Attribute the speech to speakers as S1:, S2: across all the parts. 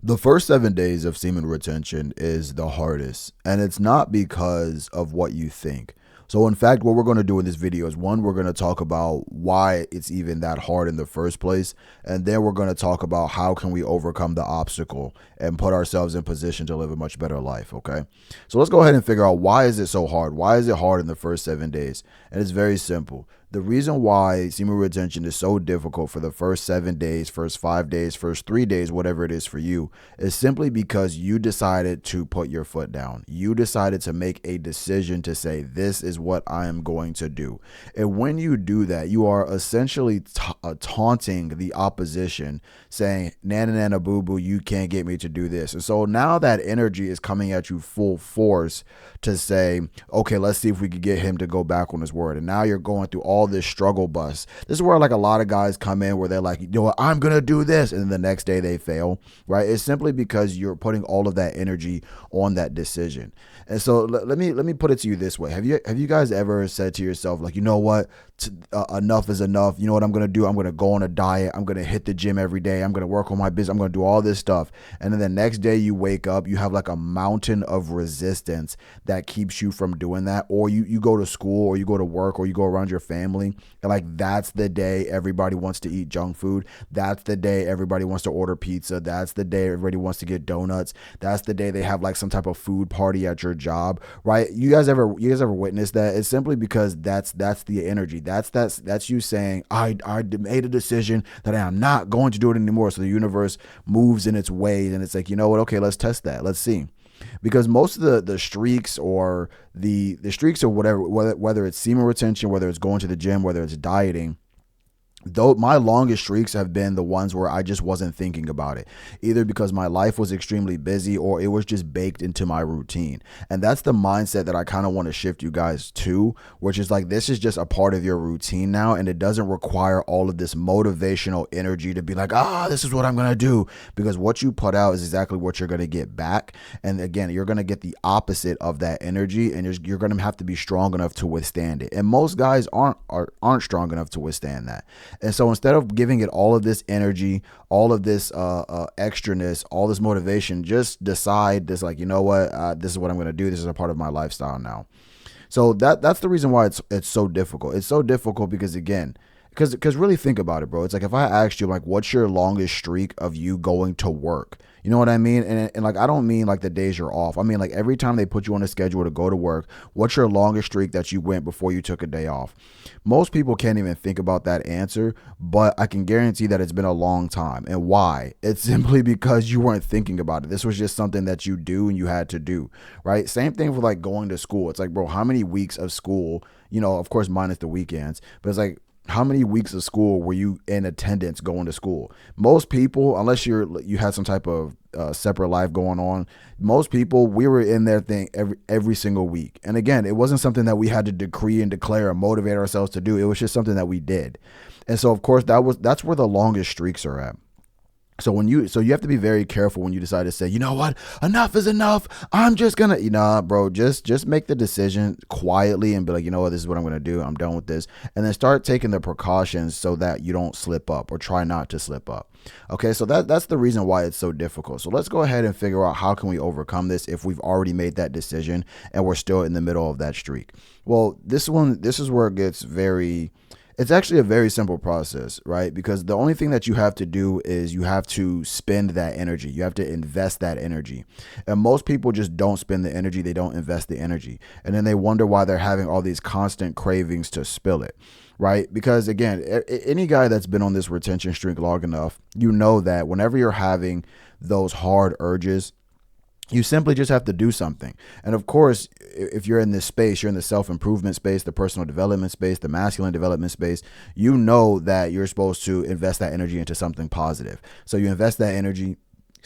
S1: The first 7 days of semen retention is the hardest, and it's not because of what you think. So, in fact, what we're going to do in this video is one, we're going to talk about why it's even that hard in the first place, and then we're going to talk about how can we overcome the obstacle and put ourselves in position to live a much better life. Okay, so let's go ahead and figure out why is it so hard. Why is it hard in the first 7 days? And it's very simple. The reason why semen retention is so difficult for the first 7 days, first 5 days, first 3 days, whatever it is for you, is simply because you decided to put your foot down. You decided to make a decision to say, this is what I am going to do. And when you do that, you are essentially taunting the opposition, saying, nana, nana, boo, boo, you can't get me to do this. And so now that energy is coming at you full force to say, okay, let's see if we could get him to go back on his word. And now you're going through all this struggle bus. This is where like a lot of guys come in where they're like, you know what, I'm going to do this. And then the next day they fail, right? It's simply because you're putting all of that energy on that decision. And so let me put it to you this way. Have you guys ever said to yourself, like, you know what, enough is enough. You know what I'm going to do? I'm going to go on a diet. I'm going to hit the gym every day. I'm going to work on my business. I'm going to do all this stuff. And then the next day you wake up, you have like a mountain of resistance that keeps you from doing that. Or you go to school or you go to work or you go around your family. And like, that's the day everybody wants to eat junk food. That's the day everybody wants to order pizza. That's the day everybody wants to get donuts. That's the day they have like some type of food party at your job, right? You guys ever witnessed that? It's simply because that's the energy. That's you saying, I made a decision that I am not going to do it anymore. So the universe moves in its ways, and it's like, you know what? Okay, let's test that. Let's see. Because most of the streaks or the streaks or whatever, whether it's semen retention, whether it's going to the gym, whether it's dieting, though my longest streaks have been the ones where I just wasn't thinking about it, either because my life was extremely busy or it was just baked into my routine. And that's the mindset that I kind of want to shift you guys to, which is like, this is just a part of your routine now, and it doesn't require all of this motivational energy to be like, this is what I'm going to do, because what you put out is exactly what you're going to get back. And again, you're going to get the opposite of that energy, and you're going to have to be strong enough to withstand it. And most guys aren't strong enough to withstand that. And so instead of giving it all of this energy, all of this extraness, all this motivation, just decide this, like, you know what, this is what I'm going to do. This is a part of my lifestyle now. So that's the reason why it's so difficult. It's so difficult because, again, because really think about it, bro. It's like, if I asked you, like, what's your longest streak of you going to work? You know what I mean? And like, I don't mean like the days you're off. I mean, like, every time they put you on a schedule to go to work, what's your longest streak that you went before you took a day off? Most people can't even think about that answer, but I can guarantee that it's been a long time. And why? It's simply because you weren't thinking about it. This was just something that you do and you had to do, right? Same thing for like going to school. It's like, bro, how many weeks of school, you know, of course, minus the weekends, but it's like, how many weeks of school were you in attendance going to school? Most people, unless you had some type of separate life going on, most people, we were in their thing every single week. And again, it wasn't something that we had to decree and declare and motivate ourselves to do. It was just something that we did. And so, of course, that's where the longest streaks are at. So you have to be very careful when you decide to say, you know what, enough is enough. I'm just gonna, bro, just make the decision quietly and be like, you know what, this is what I'm gonna do. I'm done with this, and then start taking the precautions so that you don't slip up, or try not to slip up. Okay, so that's the reason why it's so difficult. So let's go ahead and figure out how can we overcome this if we've already made that decision and we're still in the middle of that streak. Well, this is where it gets very. It's actually a very simple process, right? Because the only thing that you have to do is you have to spend that energy. You have to invest that energy. And most people just don't spend the energy. They don't invest the energy. And then they wonder why they're having all these constant cravings to spill it, right? Because again, any guy that's been on this retention streak long enough, you know that whenever you're having those hard urges, you simply just have to do something. And of course, if you're in this space, you're in the self-improvement space, the personal development space, the masculine development space, you know that you're supposed to invest that energy into something positive. So you invest that energy.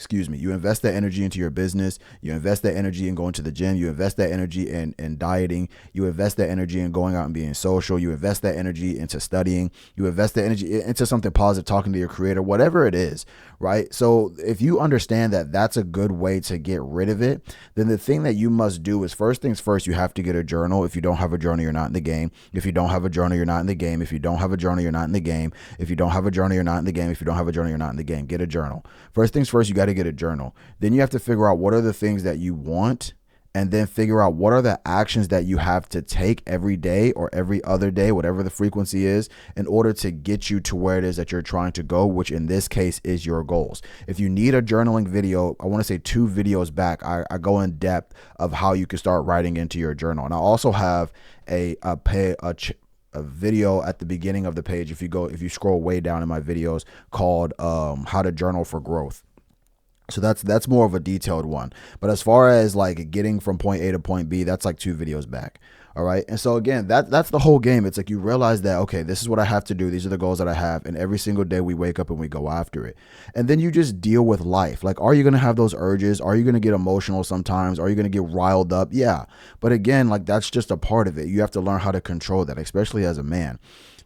S1: You invest that energy into your business. You invest that energy in going to the gym. You invest that energy in dieting. You invest that energy in going out and being social. You invest that energy into studying. You invest that energy into something positive, talking to your creator, whatever it is, right? So if you understand that that's a good way to get rid of it, then the thing that you must do is, first things first, you have to get a journal. If you don't have a journal, you're not in the game. If you don't have a journal, you're not in the game. If you don't have a journal, you're not in the game. If you don't have a journal, you're not in the game. If you don't have a journal, you're not in the game. Get a journal. First things first, you got to to get a journal. Then you have to figure out what are the things that you want, and then figure out what are the actions that you have to take every day or every other day, whatever the frequency is, in order to get you to where it is that you're trying to go, which in this case is your goals. If you need a journaling video, I want to say 2 videos back, I go in depth of how you can start writing into your journal. And I also have a video at the beginning of the page, if you scroll way down in my videos, called how to journal for growth. So that's more of a detailed one. But as far as like getting from point A to point B, that's like 2 videos back. All right. And so again, that's the whole game. It's like you realize that, okay, this is what I have to do. These are the goals that I have. And every single day we wake up and we go after it. And then you just deal with life. Like, are you going to have those urges? Are you going to get emotional sometimes? Are you going to get riled up? Yeah. But again, like that's just a part of it. You have to learn how to control that, especially as a man.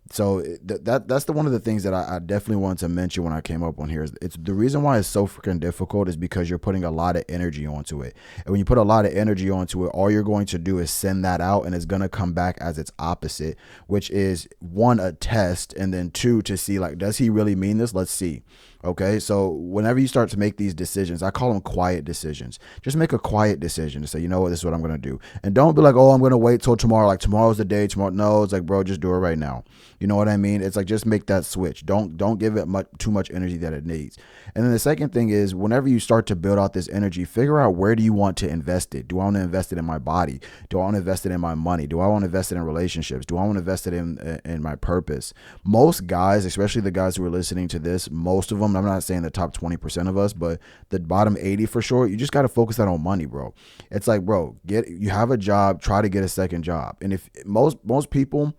S1: So that's one of the things that I definitely wanted to mention when I came up on here. It's the reason why it's so freaking difficult is because you're putting a lot of energy onto it. And when you put a lot of energy onto it, all you're going to do is send that out, and it's going to come back as its opposite, which is 1, a test, and then 2, to see like, does he really mean this? Let's see. Okay, so whenever you start to make these decisions, I call them quiet decisions. Just make a quiet decision to say, you know what, this is what I'm going to do. And don't be like, oh, I'm going to wait till tomorrow. Like tomorrow's the day. Tomorrow. No, it's like, bro, just do it right now. You know what I mean? It's like, just make that switch. Don't give it too much energy that it needs. And then the second thing is, whenever you start to build out this energy, figure out, where do you want to invest it? Do I want to invest it in my body? Do I want to invest it in my money? Do I want to invest it in relationships? Do I want to invest it in my purpose? Most guys, especially the guys who are listening to this, most of them, I'm not saying the top 20% of us, but the bottom 80 for sure, you just got to focus that on money, bro. It's like, bro, you have a job, try to get a second job. And if most people,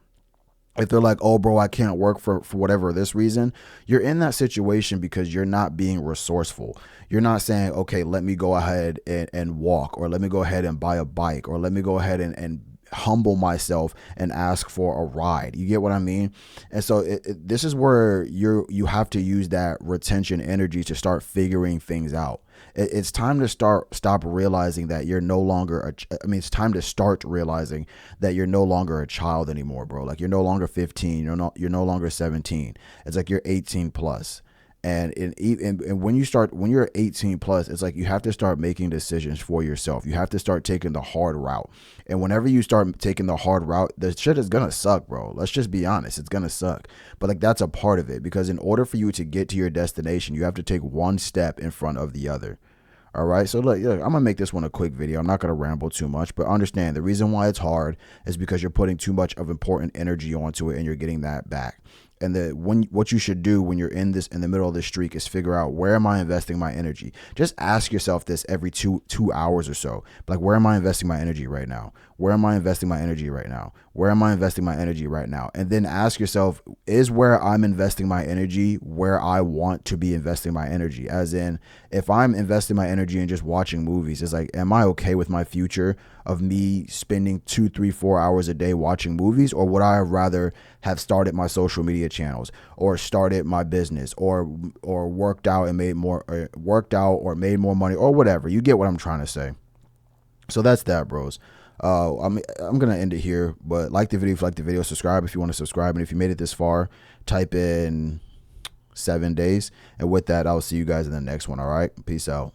S1: if they're like, oh, bro, I can't work for whatever this reason, you're in that situation because you're not being resourceful. You're not saying, okay, let me go ahead and walk, or let me go ahead and buy a bike, or let me go ahead and humble myself and ask for a ride. You get what I mean? And so this is where you have to use that retention energy to start figuring things out. It's time to stop realizing that you're no longer it's time to start realizing that you're no longer a child anymore, bro. Like, you're no longer 15, you're no longer 17. It's like you're 18 plus. And when you're 18 plus, it's like you have to start making decisions for yourself. You have to start taking the hard route. And whenever you start taking the hard route, the shit is gonna suck, bro. Let's just be honest. It's gonna suck. But like, that's a part of it, because in order for you to get to your destination, you have to take one step in front of the other. All right. So look, I'm going to make this one a quick video. I'm not going to ramble too much, but understand the reason why it's hard is because you're putting too much of important energy onto it, and you're getting that back. And what you should do when you're in the middle of this streak is figure out, where am I investing my energy? Just ask yourself this every two hours or so. Like, where am I investing my energy right now? Where am I investing my energy right now? Where am I investing my energy right now? And then ask yourself, is where I'm investing my energy where I want to be investing my energy? As in, if I'm investing my energy in just watching movies, it's like, am I okay with my future of me spending 2, 3, 4 hours a day watching movies? Or would I rather have started my social media channels, or started my business, or worked out and made more, or made more money, or whatever? You get what I'm trying to say. So that's that, bros. I'm gonna end it here, but like the video if you like the video, subscribe if you want to subscribe, and if you made it this far, type in 7 days. And with that, I'll see you guys in the next one. All right, peace out.